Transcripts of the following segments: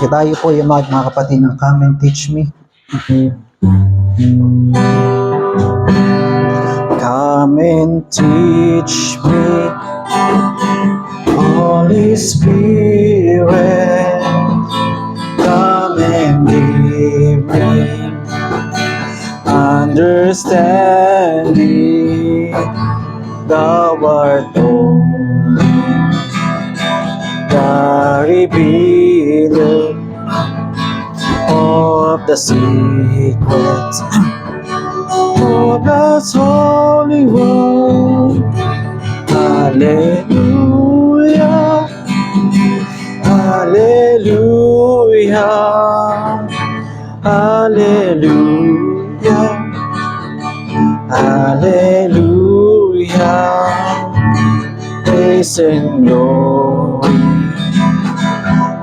Kaya tayo po yung mga kapatid ng Come and Teach Me. Come and teach me, Holy Spirit. Come and give me understanding. Thou art only the revealer of the secrets of God's holy word. Hallelujah, hallelujah, hallelujah, hallelujah. Praise and glory,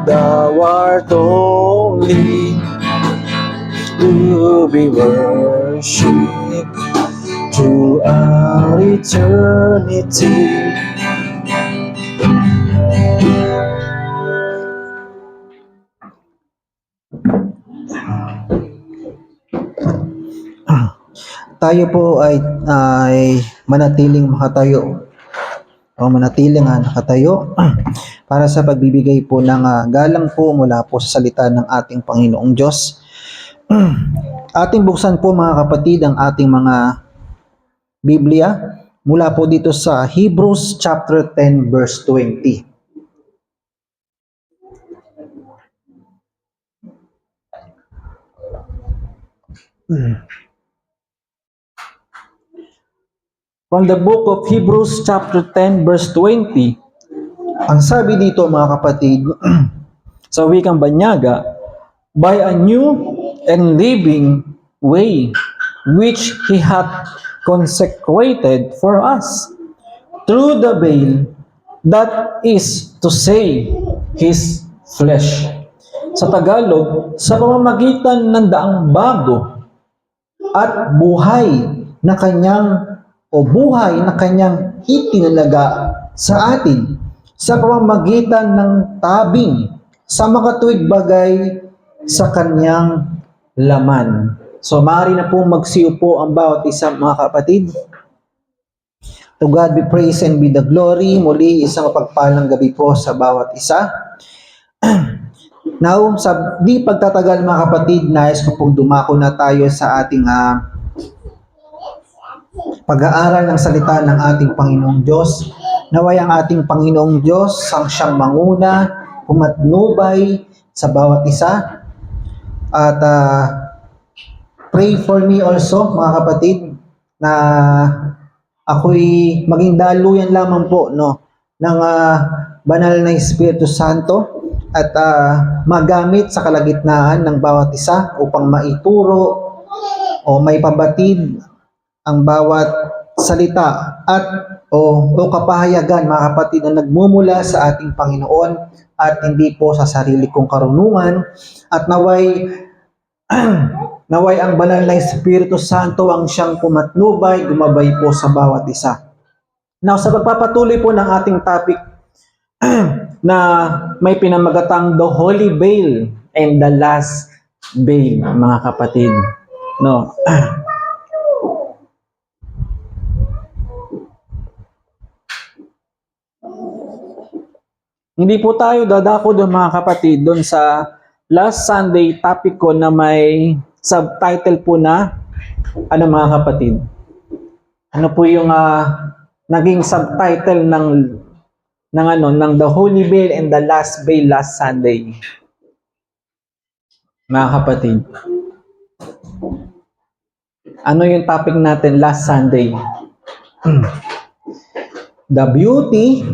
thou art only to be worshipped throughout eternity. Tayo po ay manatiling makatayo o manatiling nakatayo para sa pagbibigay po ng galang po mula po sa salita ng ating Panginoong Diyos. Ating buksan po mga kapatid ang ating mga Biblia mula po dito sa Hebrews chapter 10 verse 20. From the book of Hebrews chapter 10 verse 20, ang sabi dito mga kapatid, sa wikang Banyaga, by a new and living way, which He hath consecrated for us, through the veil, that is to say, His flesh. Sa Tagalog, sa pamamagitan ng daang bago at buhay na kanyang itinalaga sa atin sa pamamagitan ng tabing sa makatuwid bagay sa kanyang laman. So, maaari na pong magsiupo ang bawat isa mga kapatid. To God be praise and be the glory. Muli, isang mapagpalang gabi po sa bawat isa. Now, sa di pagtatagal mga kapatid, nais ko pong dumako na tayo sa ating pag-aaral ng salita ng ating Panginoong Diyos. Naway ang ating Panginoong Diyos ang siyang manguna, pumatnubay sa bawat isa. At pray for me also mga kapatid na ako'y maging daluyan lamang po ng banal na Espiritu Santo at magamit sa kalagitnaan ng bawat isa upang maituro o maipabatid ang bawat salita at o kapahayagan mga kapatid na nagmumula sa ating Panginoon at hindi po sa sarili kong karunungan, at naway ang banal na Espiritu Santo ang siyang pumatnubay, gumabay po sa bawat isa. Now, sa pagpapatuloy po ng ating topic na may pinamagatang The Holy Veil and the Last Veil, mga kapatid. Hindi po tayo dadako doon mga kapatid, doon sa last Sunday topic ko na may subtitle po na, mga kapatid? Ano po yung naging subtitle ng The Holy Veil and the Last Veil last Sunday? Mga kapatid, ano yung topic natin last Sunday? The beauty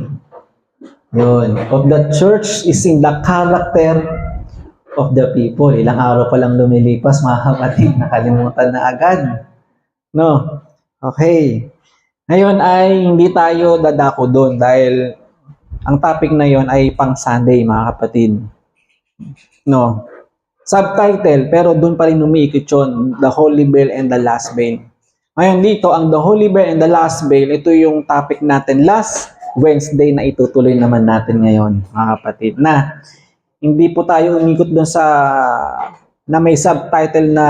of the church is in the character of the people. Ilang araw pa lang lumilipas mga kapatid, nakalimutan na agad. Okay. Ngayon ay hindi tayo dadako doon dahil ang topic na yon ay pang Sunday mga kapatid. Subtitle, pero doon pa rin umiikot yun, The Holy Veil and the Last Veil. Ngayon dito, ang The Holy Veil and the Last Veil, ito yung topic natin last Wednesday na itutuloy naman natin ngayon, mga kapatid, na hindi po tayo umikot doon sa na may subtitle na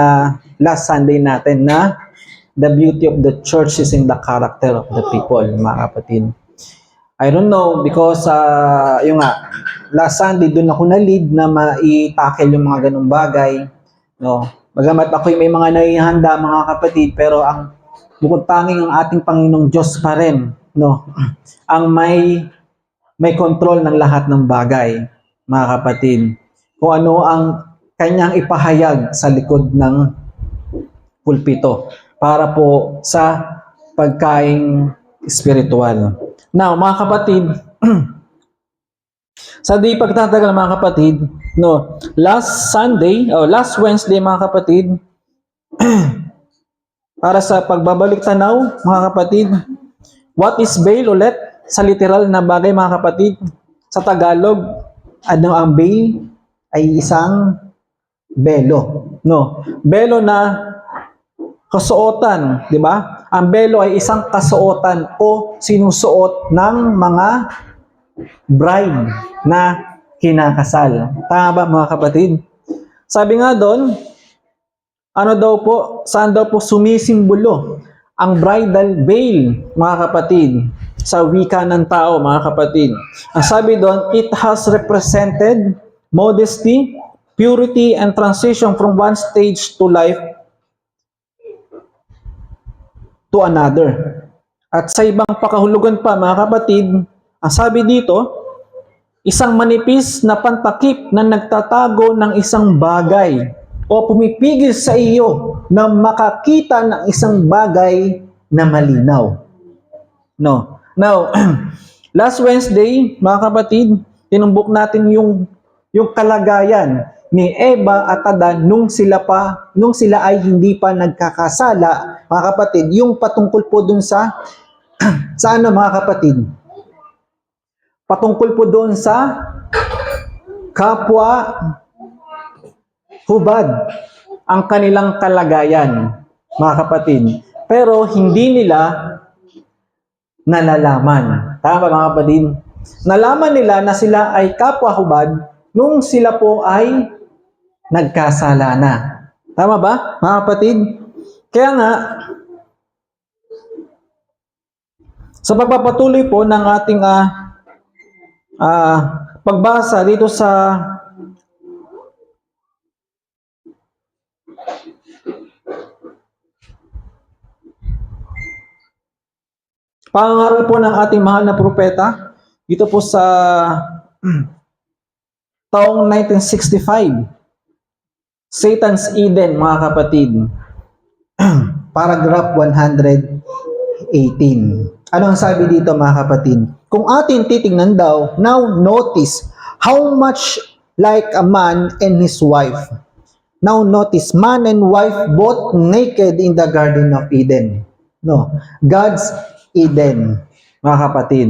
last Sunday natin na The Beauty of the Church is in the Character of the People, mga kapatid. I don't know because yung nga, last Sunday doon ako na-lead na ma-tackle yung mga ganung bagay, no. Bagamat ako may mga naihanda, mga kapatid, pero ang bukod tanging ang ating Panginoong Diyos pa rin, no, ang may control ng lahat ng bagay, mga kapatid. Kung ano ang kanyang ipahayag sa likod ng pulpito para po sa pagkaing spiritual. Now, mga kapatid, sa di pagtatagal, mga kapatid, no, last Wednesday, mga kapatid, para sa pagbabalik tanaw, mga kapatid, what is veil ulit? Sa literal na bagay, mga kapatid, sa Tagalog, ano ang veil? Ay isang belo, no? Belo na kasuotan, di ba? Ang belo ay isang kasuotan o sinusuot ng mga bride na kinakasal. Tama ba, mga kapatid? Sabi nga doon, ano daw po, saan daw po sumisimbolo ang bridal veil, mga kapatid, sa wika ng tao, mga kapatid. Ang sabi doon, it has represented modesty, purity, and transition from one stage to life to another. At sa ibang pakahulugan pa, mga kapatid, ang sabi dito, isang manipis na pantakip na nagtatago ng isang bagay o pumipigil sa iyo na makakita ng isang bagay na malinaw. No. Now, last Wednesday, mga kapatid, tinumbok natin yung kalagayan ni Eva at Adan nung sila ay hindi pa nagkakasala, mga kapatid, yung patungkol po dun sa ano, mga kapatid? Patungkol po doon sa kapwa hubad ang kanilang kalagayan, mga kapatid. Pero hindi nila nalalaman. Tama ba, mga kapatid? Nalaman nila na sila ay kapwa hubad nung sila po ay nagkasala na. Tama ba, mga kapatid? Kaya nga, sa pagpapatuloy po ng ating pagbasa dito sa pangangaral po ng ating mahal na propeta, dito po sa taong 1965, Satan's Eden, mga kapatid, paragraph 118. Ano ang sabi dito, mga kapatid? Kung atin titingnan daw, now notice how much like a man and his wife. Now notice, man and wife both naked in the Garden of Eden. No, God's Eden, mga kapatid.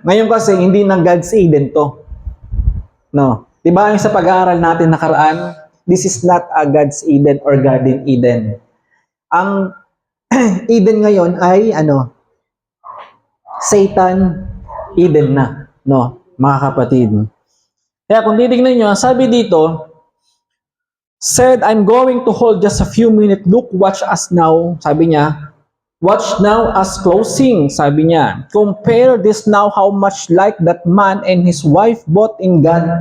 Ngayon kasi, hindi na God's Eden to. No. Diba yung sa pag-aaral natin nakaraan, this is not a God's Eden or Garden Eden. Ang Eden ngayon ay Satan Eden na, no, mga kapatid. Kaya kung titignan nyo, sabi dito, said, I'm going to hold just a few minutes. Look, watch us now. Sabi niya, watch now as closing. Sabi niya, compare this now how much like that man and his wife both in God's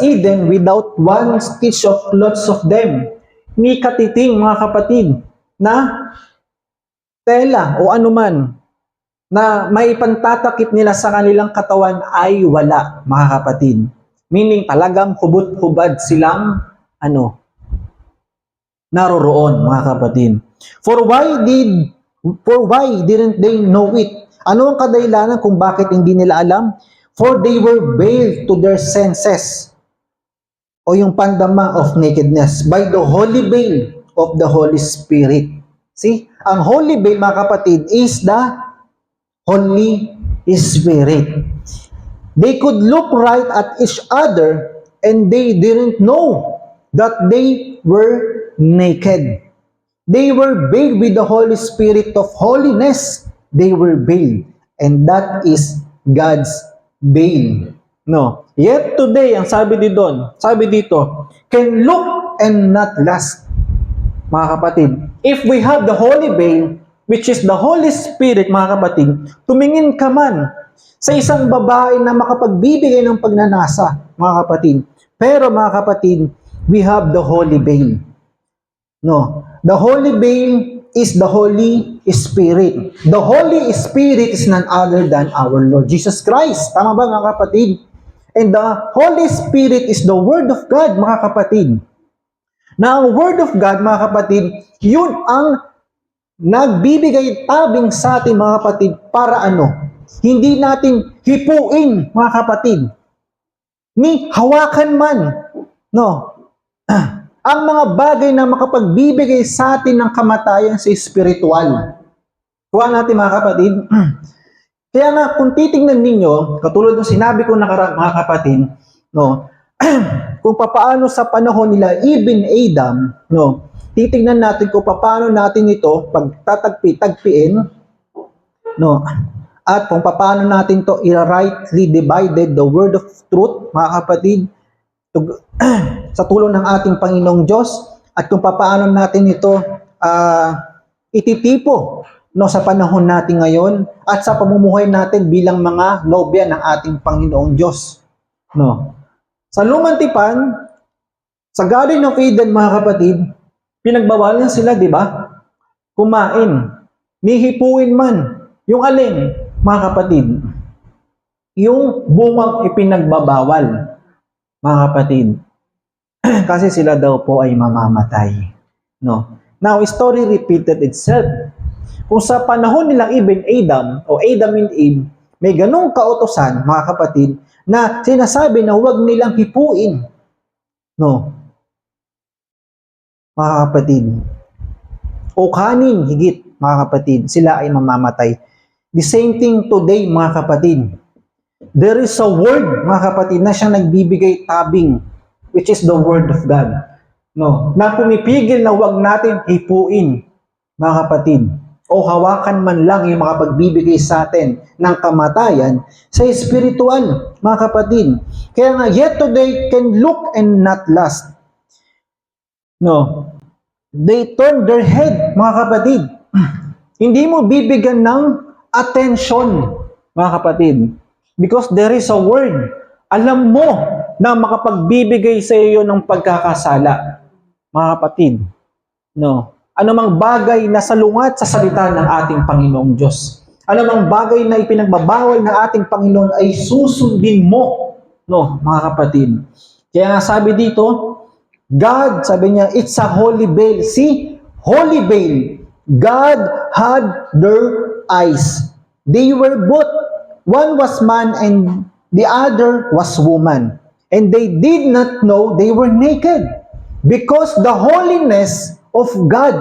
Eden without one stitch of clothes of them. Ni katiting, mga kapatid, na tela o anuman na may pantatakip nila sa kanilang katawan ay wala, mga kapatid. Meaning talagang hubot-hubad silang naroroon, mga kapatid. For why didn't they know it? Ano ang kadahilanan kung bakit hindi nila alam? For they were veiled to their senses, o yung pandama of nakedness, by the holy veil of the Holy Spirit. See? Ang holy veil, mga kapatid, is the Holy Spirit. They could look right at each other and they didn't know that they were naked. They were veiled with the Holy Spirit of holiness. They were veiled. And that is God's veil. No. Yet today, ang sabi dito, can look and not last. Mga kapatid, if we have the holy veil, which is the Holy Spirit, mga kapatid, tumingin ka man sa isang babae na makapagbibigay ng pagnanasa, mga kapatid. Pero mga kapatid, we have the holy veil. No. The holy veil is the Holy Spirit. The Holy Spirit is none other than our Lord Jesus Christ. Tama ba mga kapatid? And the Holy Spirit is the Word of God, mga kapatid. Na ang Word of God, mga kapatid, yun ang nagbibigay tabing sa atin, mga kapatid, para ano? Hindi natin hipuin, mga kapatid. Ni hawakan man, no? Ang mga bagay na makapagbibigay sa atin ng kamatayan sa espiritual. Kuha natin, mga kapatid. Kaya nga, kung titingnan ninyo, katulad ng sinabi ko mga kapatid, no, kung papaano sa panahon nila, even Adam, no, titingnan natin kung papaano natin ito pagtatagpi-tagpiin, no, at kung papaano natin to rightly divided the word of truth, mga kapatid, sa tulong ng ating Panginoong Diyos, at kung papaano natin ito ititipo, no, sa panahon natin ngayon at sa pamumuhay natin bilang mga nobya ng ating Panginoong Diyos. No. Sa lumang tipan, sa Garden of Eden, mga kapatid, pinagbawalan sila, di ba? Kumain, nihipuin man. Yung alin, mga kapatid? Yung bungang ipinagbabawal, mga kapatid. Kasi sila daw po ay mamamatay. No. Now, story repeated itself. Kung sa panahon nilang even Adam o Adam and Eve, may ganong kautosan, mga kapatid, na sinasabi na huwag nilang hipuin. No. Mga kapatid. O kanin, higit, mga kapatid, sila ay mamamatay. The same thing today, mga kapatid. There is a word, mga kapatid, na siyang nagbibigay tabing, which is the word of God. No. Na pumipigil na huwag natin hipuin, mga kapatid. O hawakan man lang yung makapagbibigay sa atin ng kamatayan sa espiritual, mga kapatid. Kaya nga, yet today can look and not last. No. They turn their head, mga kapatid. Hindi mo bibigyan ng attention, mga kapatid. Because there is a word. Alam mo na makapagbibigay sa iyo ng pagkakasala, mga kapatid. No. Anumang bagay na salungat sa salita ng ating Panginoong Diyos. Anumang bagay na ipinagbabawal ng ating Panginoon ay susundin mo, no, mga kapatid. Kaya nga sabi dito, God, sabi niya, it's a holy veil. See, holy veil. God had their eyes. They were both. One was man and the other was woman. And they did not know they were naked. Because the holiness of God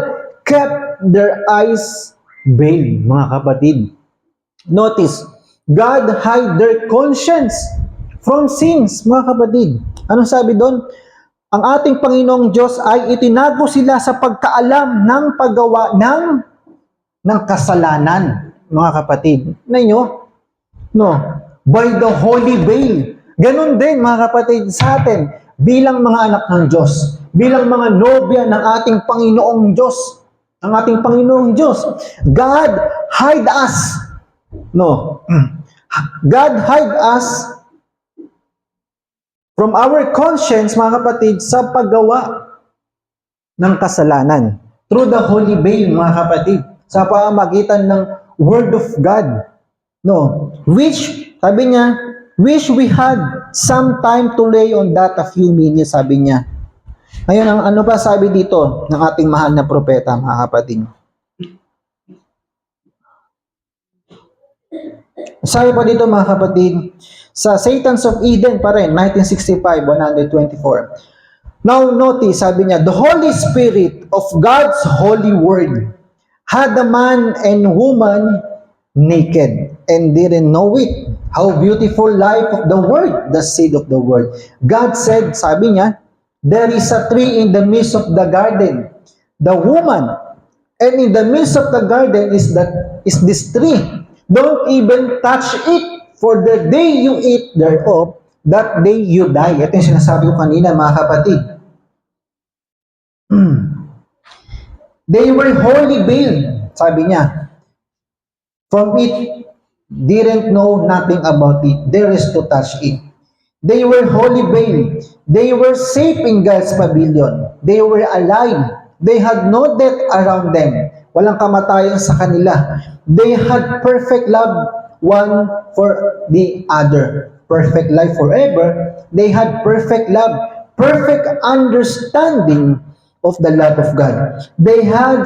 kept their eyes veiled, mga kapatid. Notice, God hide their conscience from sins, mga kapatid. Anong sabi doon? Ang ating Panginoong Diyos ay itinago sila sa pagkaalam ng paggawa ng kasalanan, mga kapatid. Ninyo? No. By the holy veil. Ganon din, mga kapatid, sa atin, bilang mga anak ng Diyos, bilang mga nobya ng ating Panginoong Diyos, ang ating Panginoong Diyos. God hide us. No. God hide us from our conscience, mga kapatid, sa paggawa ng kasalanan. Through the holy veil, mga kapatid, sa pamamagitan ng Word of God. No. Which, sabi niya, wish we had some time to lay on that a few minutes, sabi niya. Ngayon, ang ano pa sabi dito ng ating mahal na propeta, mga kapatid? Sabi pa dito, mga kapatid, sa Satan's of Eden pa rin, 1965, 124. Now, notice, sabi niya, the Holy Spirit of God's holy word had the man and woman naked and didn't know it. How beautiful life of the word, the seed of the word. God said, sabi niya, there is a tree in the midst of the garden, the woman, and in the midst of the garden is this tree, Don't even touch it, for the day you eat thereof, that day you die. Ito yung sinasabi ko kanina, mga kapatid. They were wholly veiled, sabi niya. From it, didn't know nothing about it. There is to touch it. They were wholly veiled. They were safe in God's pavilion. They were alive. They had no death around them. Walang kamatayan sa kanila. They had perfect love one for the other. Perfect life forever. They had perfect love, perfect understanding of the love of God. They had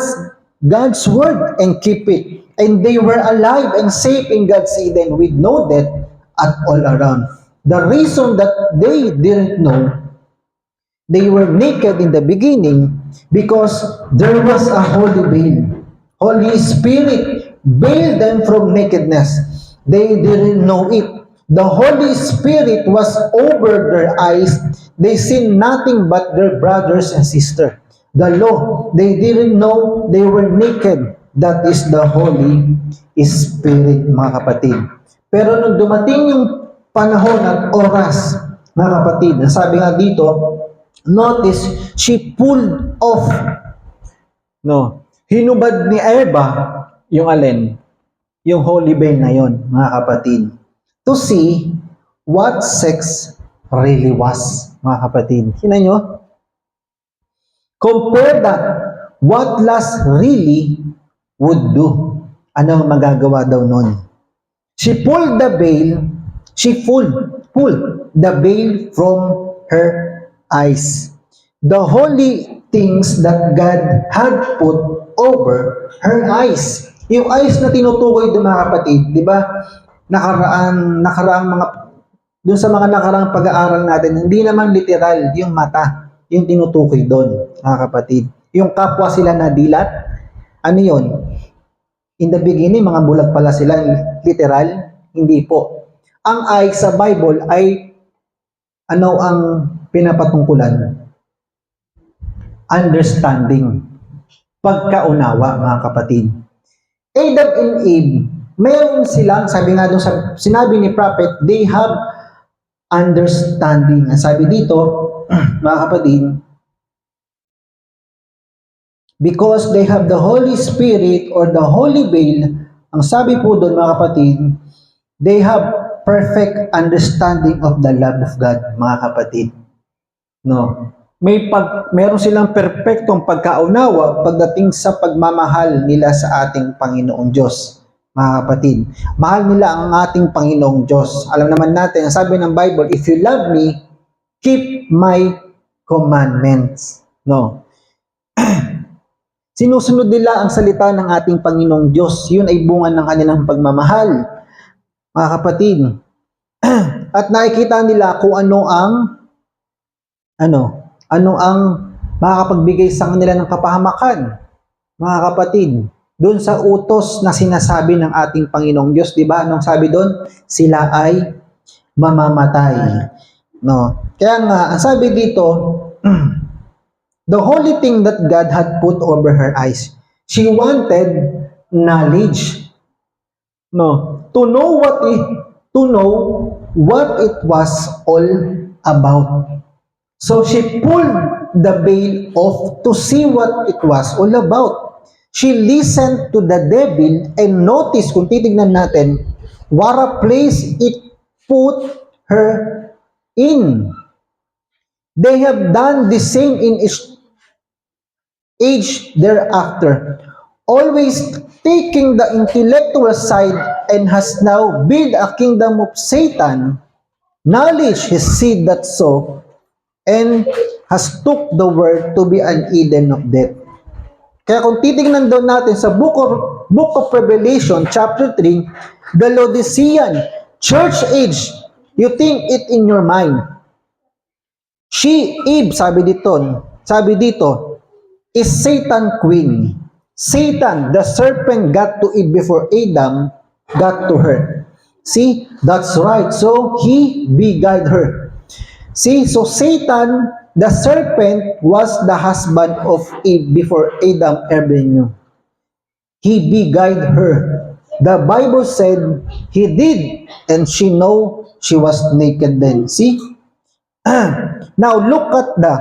God's word and keep it. And they were alive and safe in God's Eden with no death at all around. The reason that they didn't know they were naked in the beginning because there was a holy veil. Holy Spirit veiled them from nakedness. They didn't know it. The Holy Spirit was over their eyes. They seen nothing but their brothers and sisters. The law, they didn't know they were naked. That is the Holy Spirit, mga kapatid. Pero nung dumating yung panahon at oras, mga kapatid, sabi nga dito, notice, she pulled off, hinubad ni Eva, yung alin? Yung holy veil na yon, mga kapatid. To see what sex really was, mga kapatid. Tingnan nyo? Compare that, what lust really would do. Ano ang magagawa daw nun? She pulled the veil, she pulled the veil from her eyes. The holy things that God had put over her eyes. Yung eyes na tinutukoy doon, mga kapatid, di ba? Nakaraang mga, doon sa mga nakaraang pag-aaral natin, hindi naman literal yung mata, yung tinutukoy doon, mga kapatid. Yung kapwa sila na dilat, ano yun? In the beginning, mga bulag pala sila, literal, hindi po. Ang eye sa Bible ay, ano ang pinapatungkulan? Understanding. Pagkaunawa, mga kapatid. Adam and Eve, mayroon silang, sabi nga doon, sinabi ni prophet, they have understanding. Ang sabi dito, mga kapatid, because they have the Holy Spirit or the Holy Veil, ang sabi po doon, mga kapatid, they have perfect understanding of the love of God, mga kapatid. Meron silang perpektong pagkaunawa pagdating sa pagmamahal nila sa ating Panginoong Diyos, mga kapatid. Mahal nila ang ating Panginoong Diyos. Alam naman natin, ang sabi ng Bible, if you love me, keep my commandments. Sinusunod nila ang salita ng ating Panginoong Diyos. Yun ay bunga ng kanilang pagmamahal, mga kapatid. At nakikita nila kung ano ang makakapagbigay sa kanila ng kapahamakan, mga kapatid. Doon sa utos na sinasabi ng ating Panginoong Diyos, di ba? Anong sabi doon? Sila ay mamamatay. Kaya nga, ang sabi dito, the holy thing that God had put over her eyes. She wanted knowledge. To know what it was all about. So she pulled the veil off to see what it was all about. She listened to the devil and noticed, kung titignan natin, what a place it put her in. They have done the same in age thereafter, always taking the intellectual side, and has now built a kingdom of Satan. Knowledge has seed that sow, and has took the word to be an Eden of death. Kaya kung titignan doon natin sa Book of Revelation, chapter 3, the Laodicean church age, you think it in your mind. Eve, sabi dito, is Satan queen. Satan, the serpent, got to Eve before Adam got to her. See, that's right. So, he beguiled her. See, so Satan, the serpent, was the husband of Eve before Adam ever knew. He beguiled her. The Bible said he did, and she know she was naked then. See? Now look at the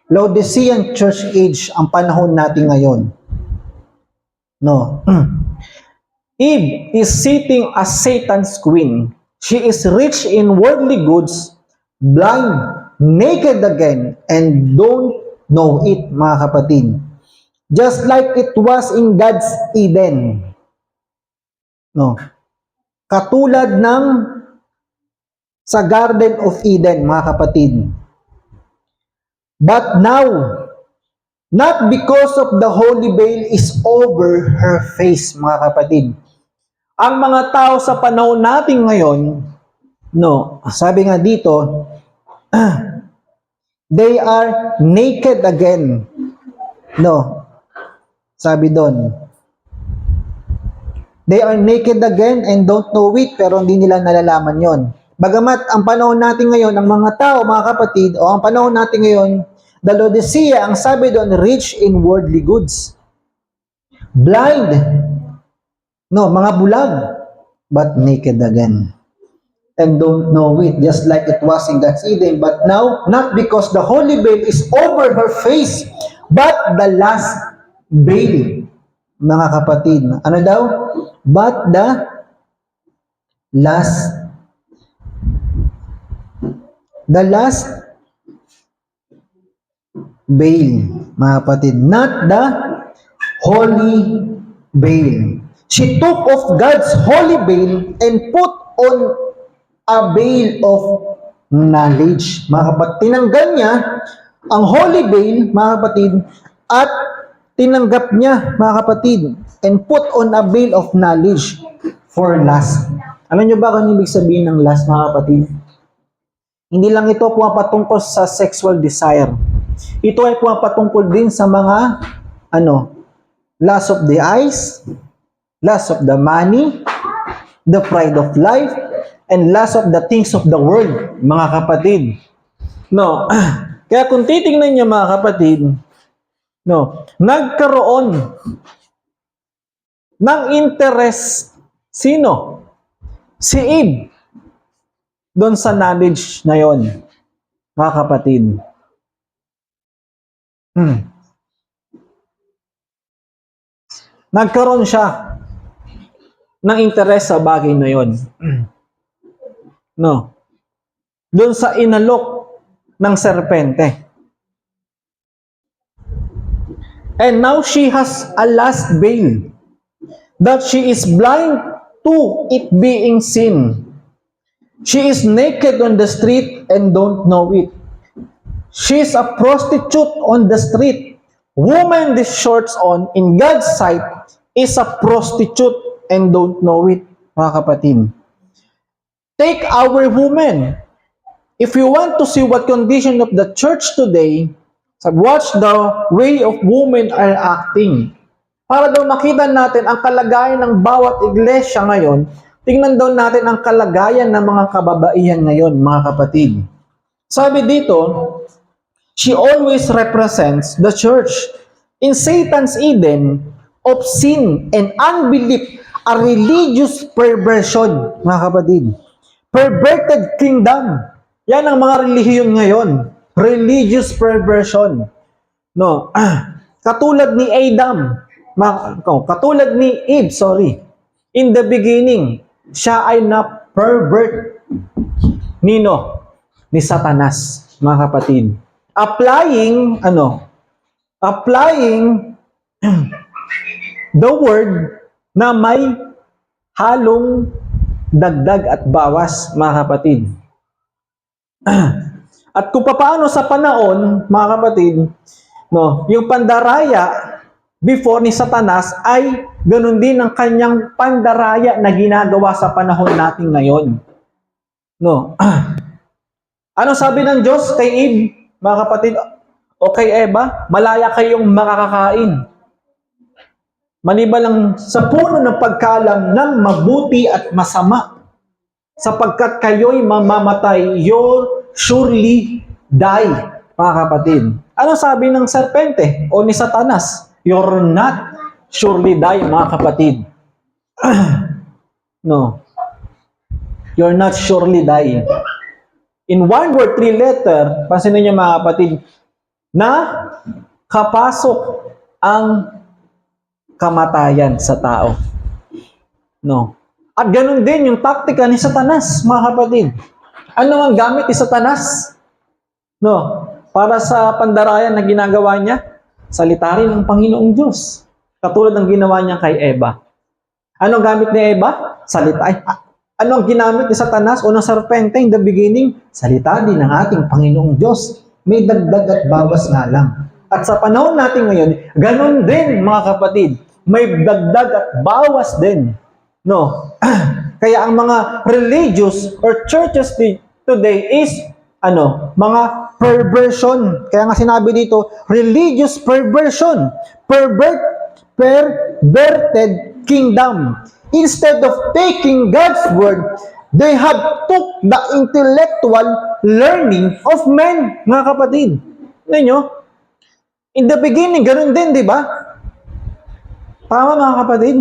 Laodicean church age, ang panahon natin ngayon. No. Eve is sitting as Satan's queen. She is rich in worldly goods, blind, naked again, and don't know it, mga kapatid. Just like it was in God's Eden. No. Katulad ng sa Garden of Eden, mga kapatid. But now, not because of the holy veil is over her face, mga kapatid. Ang mga tao sa panahon natin ngayon, no, sabi nga dito, they are naked again. No, sabi doon. They are naked again and don't know it, pero hindi nila nalalaman yon. Bagamat ang panahon natin ngayon, ang mga tao, mga kapatid, o ang panahon natin ngayon, the Laodicea, ang sabi doon, rich in worldly goods. Blind. No, mga bulag. But naked again. And don't know it, just like it was in God's Eden. But now, not because the holy veil is over her face, but the last veil. Mga kapatid, ano daw? But the last veil, mga kapatid, not the holy veil. She took off God's holy veil and put on a veil of knowledge. Mga kapatid, tinanggal niya ang holy veil, mga kapatid, at tinanggap niya, mga kapatid, and put on a veil of knowledge for lust. Alam niyo ba kung ibig sabihin ng lust, mga kapatid? Hindi lang ito pumapatungkol sa sexual desire. Ito ay pumapatungkol din sa mga, lust of the eyes, lust of the money, the pride of life, and lust of the things of the world, mga kapatid. No. Kaya kung titingnan niyo, mga kapatid, no, nagkaroon ng interest sino? Si Eve doon sa knowledge na yon, mga kapatid. Nagkaroon siya ng interest sa bagay na yon. No. Doon sa inalok ng serpente. And now she has a last veil, that she is blind to it being sin. She is naked on the street and don't know it. She is a prostitute on the street. Woman with shorts on, in God's sight, is a prostitute and don't know it, mga kapatid. Take our women. If you want to see what condition of the church today, watch the way of women are acting. Para daw makita natin ang kalagayan ng bawat iglesia ngayon, tingnan daw natin ang kalagayan ng mga kababaihan ngayon, mga kapatid. Sabi dito, she always represents the church. In Satan's Eden of sin and unbelief, a religious perversion, mga kapatid. Perverted kingdom. Yan ang mga relihiyon ngayon. Religious perversion. No. Katulad ni Eve, in the beginning, siya ay na-pervert nino? Ni Satanas, mga kapatid. Applying the word na may halong dagdag at bawas, mga kapatid. At kung paano sa panahon, mga kapatid, no, yung pandaraya before ni Satanas ay ganun din ang kanyang pandaraya na ginagawa sa panahon natin ngayon. No. Ano sabi ng Diyos kay Eve, mga kapatid, o kay Eva? Malaya kayong makakakain. Maliban lang sa puno ng pagkaalam ng mabuti at masama, sapagkat kayo'y mamamatay, you'll surely die, mga kapatid. Ano sabi ng serpente o ni Satanas? You're not surely die, mga kapatid. No. You're not surely dying. In 1 word, 3 letter, pansinin niyo mga kapatid, na kapasok ang kamatayan sa tao. No. At ganun din yung taktika ni Satanas, mga kapatid. Ano ang gamit ni Satanas? No. Para sa pandarayan na ginagawa niya, salita rin ng Panginoong Diyos. Katulad ng ginawa niya kay Eva. Ano ang gamit ni Eva? Salita. Ano ang ginamit ni Satanas o ng serpente in the beginning? Salita din ng ating Panginoong Diyos. May dagdag at bawas nga lang. At sa panahon natin ngayon, ganun din mga kapatid. May dagdag at bawas din. No. Kaya ang mga religious or churches today is mga perversion. Kaya nga sinabi dito, religious perversion. Perverted kingdom. Instead of taking God's word, they have took the intellectual learning of men, mga kapatid. Ngayon, in the beginning, ganun din, di ba? Tama, mga kapatid?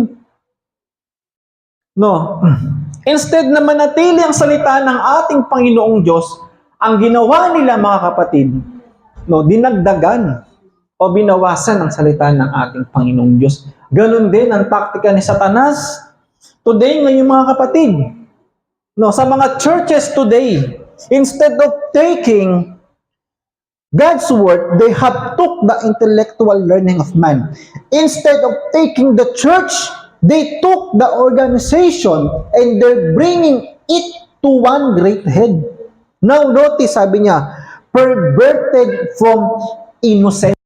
No. Instead na manatili ang salita ng ating Panginoong Diyos, ang ginawa nila, mga kapatid, dinagdagan o binawasan ang salita ng ating Panginoong Diyos. Ganun din ang taktika ni Satanas. Today, ngayon mga kapatid, sa mga churches today, instead of taking God's word, they have took the intellectual learning of man. Instead of taking the church, they took the organization and they're bringing it to one great head. Now notice, sabi niya, perverted from innocence.